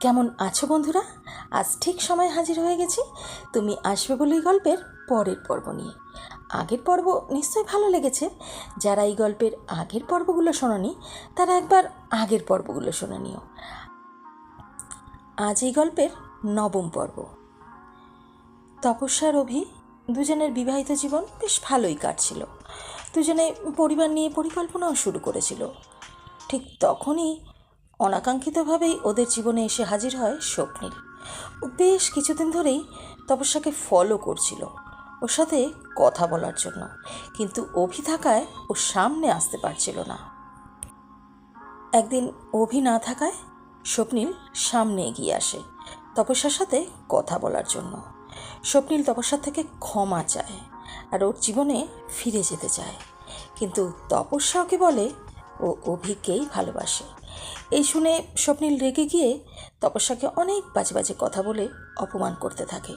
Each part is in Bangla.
কেমন আছো বন্ধুরা? আজ ঠিক সময় হাজির হয়ে গেছি তুমি আসবে বলেই গল্পের পরের পর্ব নিয়ে। আগের পর্ব নিশ্চয়ই ভালো লেগেছে। যারা এই গল্পের আগের পর্বগুলো শোনোনি তারা একবার আগের পর্বগুলো শুনে নিও। আজ এই গল্পের নবম পর্ব। তপস্যা আর অভি দুজনের বিবাহিত জীবন বেশ ভালোই কাটছিল। দুজনে পরিবার নিয়ে পরিকল্পনাও শুরু করেছিল। ঠিক তখনই অনাকাঙ্ক্ষিতভাবেই ওদের জীবনে এসে হাজির হয় স্বপ্নীল। ও বেশ কিছুদিন ধরেই তপস্যাকে ফলো করছিল, ওর সাথে কথা বলার জন্য, কিন্তু অভি থাকায় ও সামনে আসতে পারছিল না। একদিন অভি না থাকায় স্বপ্নীল সামনে এগিয়ে আসে তপস্যার সাথে কথা বলার জন্য। স্বপ্নীল তপস্যার থেকে ক্ষমা চায় আর ওর জীবনে ফিরে যেতে চায়, কিন্তু তপস্যা ওকে বলে ও অভিকেই ভালোবাসে। এই শুনে স্বপ্নীল রেগে গিয়ে তপস্যাকে অনেক বাজে বাজে কথা বলে অপমান করতে থাকে।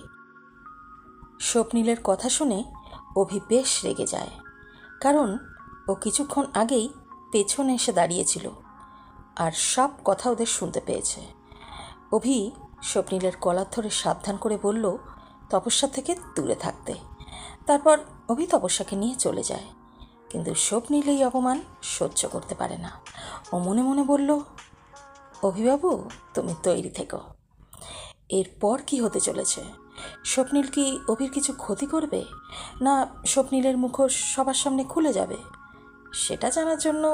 স্বপ্নীলের কথা শুনে অভি বেশ রেগে যায়, কারণ ও কিছুক্ষণ আগেই পেছনে এসে দাঁড়িয়েছিল আর সব কথা ওদের শুনতে পেয়েছে। অভি স্বপ্নীলের গলা ধরে সাবধান করে বলল তপস্যা থেকে দূরে থাকতে। তারপর অভি তপস্যাকে নিয়ে চলে যায়, কিন্তু স্বপ্নীল এই অপমান সহ্য করতে পারে না। ও মনে মনে বলল, অভিবাবু তুমি তৈরি থেকো। এরপর কি হতে চলেছে? স্বপ্নীল কি অভির কিছু ক্ষতি করবে, না স্বপ্নীলের মুখোশ সবার সামনে খুলে যাবে? সেটা জানার জন্য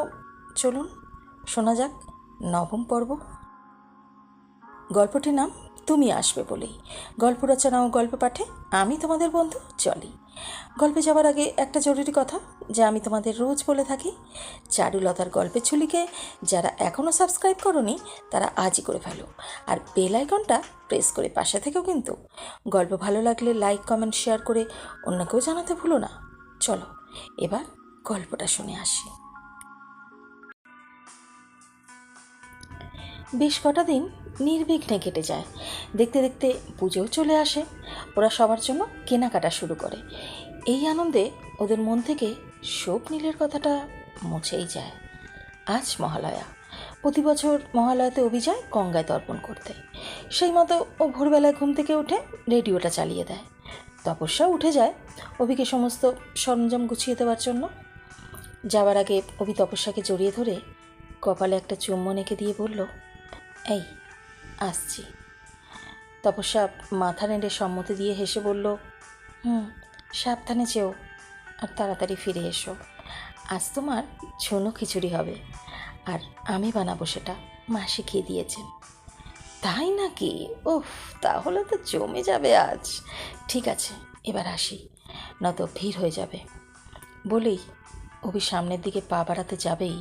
চলুন শোনা যাক নবম পর্ব। গল্পটির নাম তুমি আসবে বলেই। গল্প রচনা ও গল্প পাঠে আমি তোমাদের বন্ধু জলি। গল্পে যাওয়ার আগে একটা জরুরি কথা যা আমি তোমাদের রোজ বলে থাকি, চারুলতার গল্পের ঝুলিকে যারা এখনও সাবস্ক্রাইব করোনি তারা আজই করে ফেলো, আর বেল আইকনটা প্রেস করে পাশে থেকেও কিন্তু। গল্প ভালো লাগলে লাইক কমেন্ট শেয়ার করে অন্যকেও জানাতে ভুলো না। চলো এবার গল্পটা শুনে আসি। বেশ কটা দিন নির্বিঘ্নে কেটে যায়। দেখতে দেখতে পুজোও চলে আসে। ওরা সবার জন্য কেনাকাটা শুরু করে। এই আনন্দে ওদের মন থেকে স্বপ্নীলের কথাটা মুছেই যায়। আজ মহালয়া। প্রতি বছর মহালয়াতে অভি যায় গঙ্গায় তর্পণ করতে। সেই মতো ও ভোরবেলায় ঘুম থেকে উঠে রেডিওটা চালিয়ে দেয়। তপস্যা উঠে যায় অভিকে সমস্ত সরঞ্জাম গুছিয়ে দেওয়ার জন্য। যাওয়ার আগে অভি তপস্যাকে জড়িয়ে ধরে কপালে একটা চুম্বন এঁকে দিয়ে বলল, এই আসছি। তপস্যা মাথা নেড়ে সম্মতি দিয়ে হেসে বলল, সাবধানে যেও আর তাড়াতাড়ি ফিরে এসো। আজ তোমার ঝুনো খিচুড়ি হবে, আর আমি বানাবো সেটা, মা শিখিয়ে দিয়েছেন। তাই নাকি? উফ, তাহলে তো জমে যাবে আজ। ঠিক আছে এবার আসি, নয়তো ভিড় হয়ে যাবে। বলেই অভি সামনের দিকে পা বাড়াতে যাবেই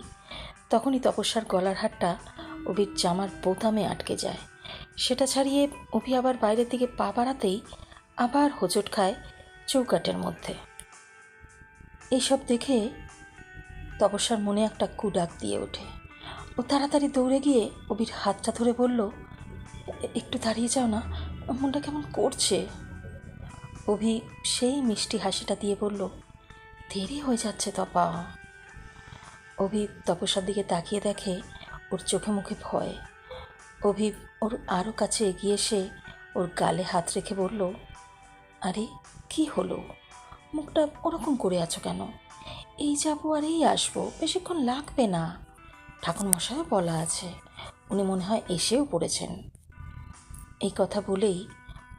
তখনই তপস্যার গলার হারটা অভির জামার বোতামে আটকে যায়। সেটা ছাড়িয়ে অভি আবার বাইরের দিকে পা বাড়াতেই আবার হোঁচট খায় চৌকাটের মধ্যে। এইসব দেখে তপস্যার মনে একটা কুডাক দিয়ে ওঠে। ও তাড়াতাড়ি দৌড়ে গিয়ে অভির হাতটা ধরে বলল, একটু দাঁড়িয়ে যাও না, মনটা কেমন করছে। অভি সেই মিষ্টি হাসিটা দিয়ে বলল, দেরি হয়ে যাচ্ছে তপা। অভি তপস্যার দিকে তাকিয়ে দেখে ওর চোখে মুখে ভয়। অভি ওর আরও কাছে এগিয়ে এসে ওর গালে হাত রেখে বলল, আরে কি হলো, মুখটা ওরকম করে আছো কেন? এই যাবো আর এই আসবো, বেশিক্ষণ লাগবে না। ঠাকুরমশাইও বলা আছে, উনি মনে হয় এসেও পড়েছেন। এই কথা বলেই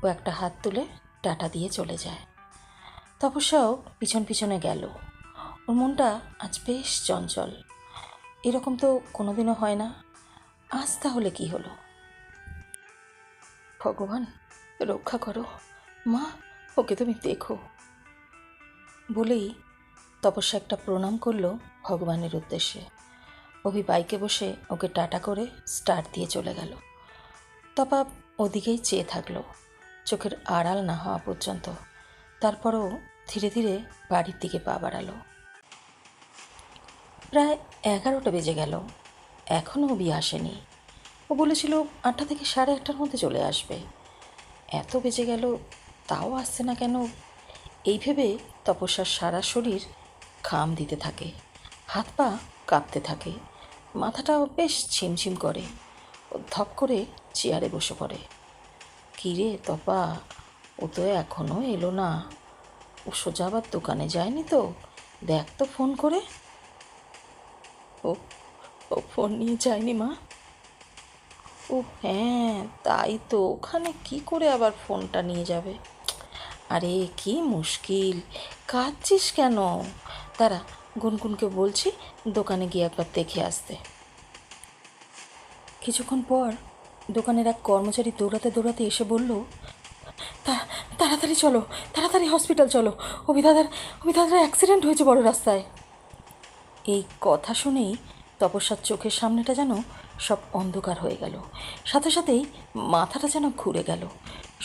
ও একটা হাত তুলে টাটা দিয়ে চলে যায়। তপস্যাও পিছন পিছনে গেল। ওর মনটা আজ বেশ চঞ্চল, এরকম তো কোনোদিনও হয় না। আজ তাহলে কি হলো? ভগবান রক্ষা করো, মা ওকে তুমি দেখো। বলেই তপস্যা একটা প্রণাম করলো ভগবানের উদ্দেশ্যে। অভি বাইকে বসে ওকে টাটা করে স্টার্ট দিয়ে চলে গেল। তপা ওদিকেই চেয়ে থাকলো চোখের আড়াল না হওয়া পর্যন্ত। তারপরও ধীরে ধীরে বাড়ির দিকে পা বাড়ালো। প্রায় 11টা বেজে গেল, এখনও অভি আসেনি। ও বলেছিল 8টা থেকে 8:30টার মধ্যে চলে আসবে। এত বেজে গেল তাও আসছে না কেন? এই ভেবে তপস্যার সারা শরীর ঘাম দিতে থাকে, হাত পা কাঁপতে থাকে, মাথাটাও বেশ ঝিমঝিম করে। ও ধপ করে চেয়ারে বসে পড়ে। কী রে তপা, ও তো এখনও এলো না? ও সোজা আবার দোকানে যায়নি তো? দেখ তো ফোন করে। ও ও ফোন নিয়ে যায়নি মা? ও হ্যাঁ, তাই তো, ওখানে কি করে আবার ফোনটা নিয়ে যাবে? আরে কি মুশকিল, কাঁদছিস কেন? দাঁড়া, গুনগুনকে বলছি দোকানে গিয়ে একবার দেখে আসতে। কিছুক্ষণ পর দোকানের এক কর্মচারী দৌড়াতে দৌড়াতে এসে বলল, তাড়াতাড়ি চলো, তাড়াতাড়ি হসপিটাল চলো, অভিদাদার অ্যাক্সিডেন্ট হয়েছে বড় রাস্তায়। এই কথা শুনেই তপস্যার চোখের সামনেটা যেন সব অন্ধকার হয়ে গেল, সাথে সাথেই মাথাটা যেন ঘুরে গেল।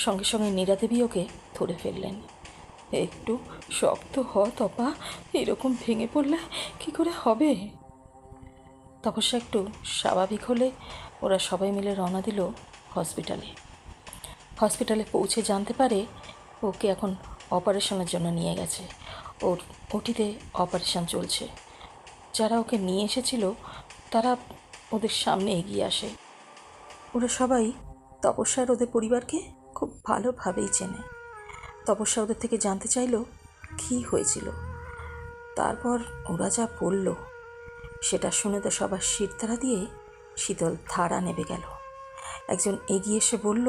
সঙ্গে সঙ্গে নীরাদেবী ওকে ধরে ফেললেন। একটু শক্ত হ তপা, এরকম ভেঙে পড়লে কি করে হবে? তপস্যা একটু স্বাভাবিক হলে ওরা সবাই মিলে রওনা দিল হসপিটালে। হসপিটালে পৌঁছে জানতে পারে ওকে এখন অপারেশনের জন্য নিয়ে গেছে। ওর ওটিতে অপারেশন চলছে। যারা ওকে নিয়ে এসেছিল তারা ওদের সামনে এগিয়ে আসে। ওরা সবাই তপস্যার ওদের পরিবারকে খুব ভালোভাবেই চেনে। তপস্যা ওদের থেকে জানতে চাইল কী হয়েছিল। তারপর ওরা যা বলল সেটা শুনে তো সবার শিরদাঁড়া দিয়ে শীতল ধারা নেমে গেল। একজন এগিয়ে এসে বলল,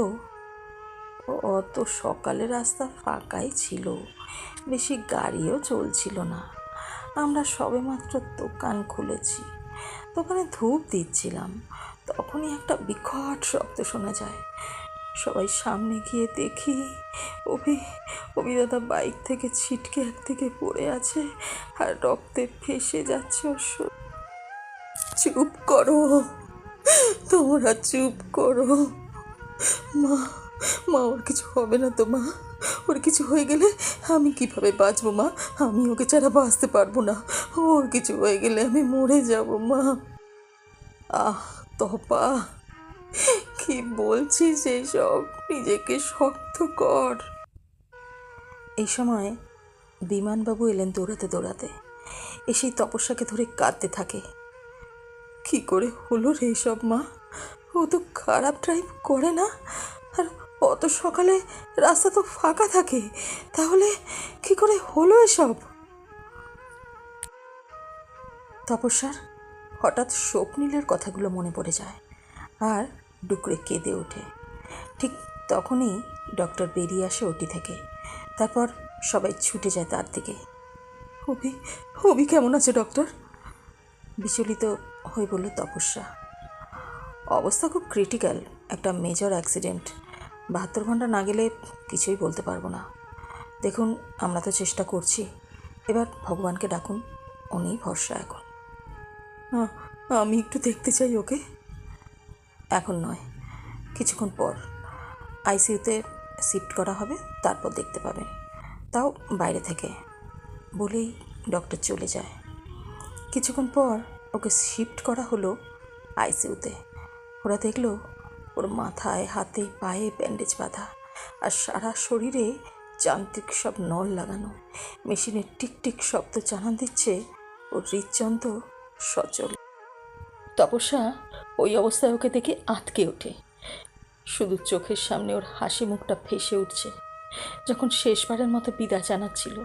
অত সকালে রাস্তা ফাঁকাই ছিল, বেশি গাড়িও চলছিল না। আমরা সবেমাত্র দোকান খুলেছি, দোকানে ধূপ দিচ্ছিলাম, তখনই একটা বিকট শব্দ শোনা যায়। সবাই সামনে গিয়ে দেখি অভিদাদা বাইক থেকে ছিটকে একদিকে পড়ে আছে আর রক্তে ফেসে যাচ্ছে ওর। চুপ করো তোমরা, চুপ করো। মা মা ওর কিছু হবে না তো মা? ওর কিছু হয়ে গেলে আমি কিভাবে বাঁচবো মা? আমি ওকে ছাড়া বাঁচতে পারবো না। ওর কিছু হয়ে গেলে আমি মরে যাব মা। আহ তপা, কি বলছিস এইসব? নিজেকে শক্ত কর। এই সময় বিমানবাবু এলেন দৌড়াতে দৌড়াতে, এসেই তপস্যাকে ধরে কাঁদতে থাকে। কি করে হলো রে সব মা? ও তো খারাপ ড্রাইভ করে না, আর অত সকালে রাস্তা তো ফাঁকা থাকে, তাহলে কি করে হলো এসব? তপস্যার হঠাৎ স্বপ্নীলের কথাগুলো মনে পড়ে যায় আর ডুকরে কেঁদে ওঠে। ঠিক তখনই ডক্টর বেরিয়ে আসে ওটি থেকে। তারপর সবাই ছুটে যায় তার দিকে। অভি কেমন আছে ডক্টর? বিচলিত হয়ে বলল তপস্যা। অবস্থা খুব ক্রিটিক্যাল, একটা মেজর অ্যাক্সিডেন্ট। 72 ঘন্টা না গেলে কিছুই বলতে পারবো না। দেখুন, আমরা তো চেষ্টা করছি, এবার ভগবানকে ডাকুন, উনিই ভরসা এখন। আমি একটু দেখতে চাই ওকে। এখন নয়, কিছুক্ষণ পর আইসিইউতে শিফট করা হবে, তারপর দেখতে পাবেন, তাও বাইরে থেকে। বলেই ডক্টর চলে যায়। কিছুক্ষণ পর ওকে শিফট করা হলো আইসিইউতে। ওরা দেখলো ওর মাথায়, হাতে, পায়ে ব্যান্ডেজ বাঁধা আর সারা শরীরে যান্ত্রিক সব নল লাগানো। মেশিনের টিকটিক শব্দ জানান দিচ্ছে ওর হৃদযন্ত্র সচল। তপস্যা ওই অবস্থায় ওকে দেখে আঁতকে ওঠে। শুধু চোখের সামনে ওর হাসি মুখটা ভেসে উঠছে, যখন শেষবারের মতো বিদায় জানাচ্ছিল।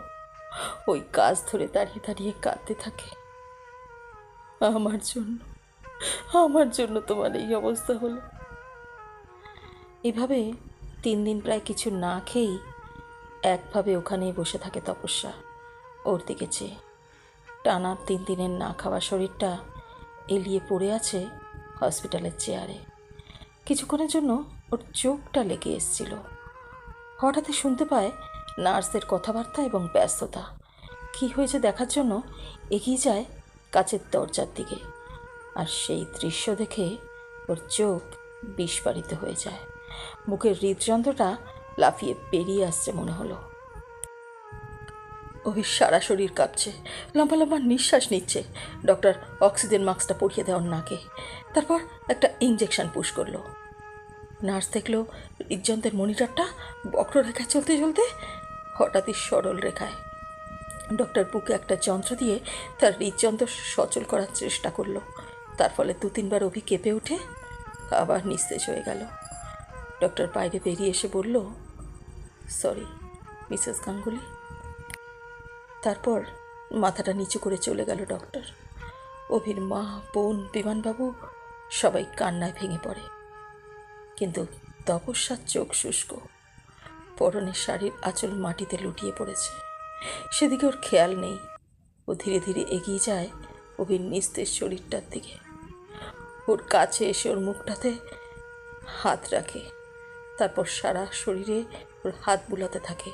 ওই কাজ ধরে দাঁড়িয়ে দাঁড়িয়ে কাঁদতে থাকে। আমার জন্য তোমার এই অবস্থা হলো। এভাবে 3 দিন প্রায় কিছু না খেয়েই একভাবে ওখানেই বসে থাকে তপস্যা, ওর দিকে চেয়ে। টানা 3 দিনের না খাওয়া শরীরটা এলিয়ে পড়ে আছে হসপিটালের চেয়ারে। কিছুক্ষণের জন্য ওর চোখটা লেগে এসেছিল। হঠাৎই শুনতে পায় নার্সদের কথাবার্তা এবং ব্যস্ততা। কী হয়েছে দেখার জন্য এগিয়ে যায় কাচের দরজার দিকে, আর সেই দৃশ্য দেখে ওর চোখ বিস্ফারিত হয়ে যায়। মুখের হৃদযন্ত্রটা লাফিয়ে বেরিয়ে আসছে মনে হলো। অভির সারা শরীর কাঁপছে, লম্বা লম্বা নিঃশ্বাস নিচ্ছে। ডক্টর অক্সিজেন মাস্কটা পরিয়ে দেওয়ার নাকে, তারপর একটা ইঞ্জেকশন পুশ করলো। নার্স দেখলো হৃদযন্ত্রের মনিটরটা বক্ররেখায় চলতে চলতে হঠাৎই সরল রেখায়। ডক্টর বুকে একটা যন্ত্র দিয়ে তার হৃদযন্ত্র সচল করার চেষ্টা করলো। তার ফলে 2-3 বার অভি কেঁপে উঠে আবার নিস্তেজ হয়ে গেল। ডক্টর বাইরে বেরিয়ে এসে বলল, সরি মিসেস গাঙ্গুলি। তারপর মাথাটা নিচু করে চলে গেল ডক্টর। অভির মা, বোন, বিমানবাবু সবাই কান্নায় ভেঙে পড়ে। কিন্তু তপস্যার চোখ শুষ্ক, পরনের শাড়ির আঁচল মাটিতে লুটিয়ে পড়েছে। সেদিকে ওর খেয়াল নেই। ও ধীরে ধীরে এগিয়ে যায় অভির নিস্তেজ শরীরটার দিকে। ওর কাছে এসে ওর মুখটাতে হাত রাখে, তারপর সারা শরীরে ওর হাত বুলাতে থাকে।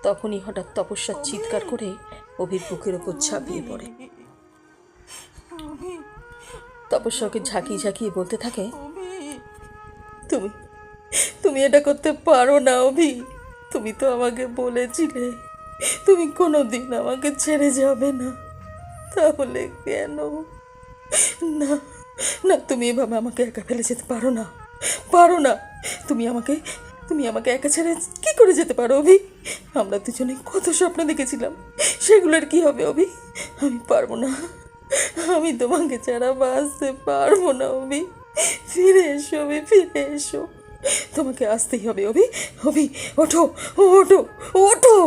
তখনই হঠাৎ তপস্যার চিৎকার করে অভির বুকের ওপর ঝাঁপিয়ে পড়ে। তপস্যাকে ঝাঁকিয়ে ঝাঁকিয়ে বলতে থাকে, তুমি তুমি এটা করতে পারো না অভি। তুমি তো আমাকে বলেছিলে তুমি কোনোদিন আমাকে ছেড়ে যাবে না, তাহলে কেন? না না, তুমি এভাবে আমাকে একা ফেলে যেতে পারো না, পারো না। তুমি আমাকে একা ছেড়ে কি করে যেতে পারো অভি? আমরা দুজনে কত স্বপ্ন দেখেছিলাম, সেগুলোর কি হবে অভি? আমি পারবো না, আমি তোমাকে ছাড়া বাঁচতে পারবো না অভি। ফিরে এসো অভি, ফিরে এসো। তোমাকে আসতেই হবে অভি। অভি ওঠো, ওঠো, ওঠো।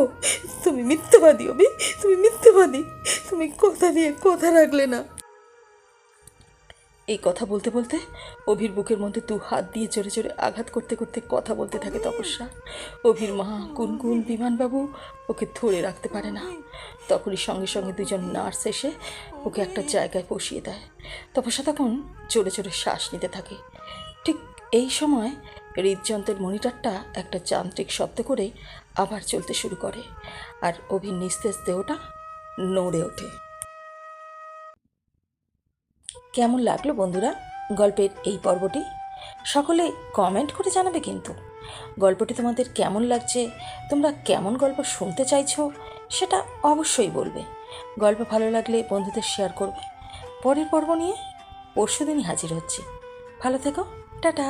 তুমি মিথ্যাবাদী অভি, তুমি মিথ্যাবাদী। তুমি কথা দিয়ে কথা রাখলে না। এই কথা বলতে বলতে অভির বুকের মধ্যে 2 হাত দিয়ে জোরে জোরে আঘাত করতে করতে কথা বলতে থাকে তপস্যা। অভির মা, গুনগুন, বিমানবাবু ওকে ধরে রাখতে পারে না। তখনই সঙ্গে সঙ্গে 2জন নার্স এসে ওকে একটা জায়গায় বসিয়ে দেয়। তপস্যা তখন জোরে জোরে শ্বাস নিতে থাকে। ঠিক এই সময় হৃদযন্ত্রের মনিটরটা একটা যান্ত্রিক শব্দ করে আবার চলতে শুরু করে, আর অভির নিস্তেজ দেহটা নড়ে ওঠে। কেমন লাগলো বন্ধুরা গল্পের এই পর্বটি? সকলে কমেন্ট করে জানাবে কিন্তু। গল্পটি তোমাদের কেমন লাগছে, তোমরা কেমন গল্প শুনতে চাইছো সেটা অবশ্যই বলবে। গল্প ভালো লাগলে বন্ধুদের শেয়ার করবে। পরের পর্ব নিয়ে পরশুদিনই হাজির হচ্ছি। ভালো থেকো, টাটা।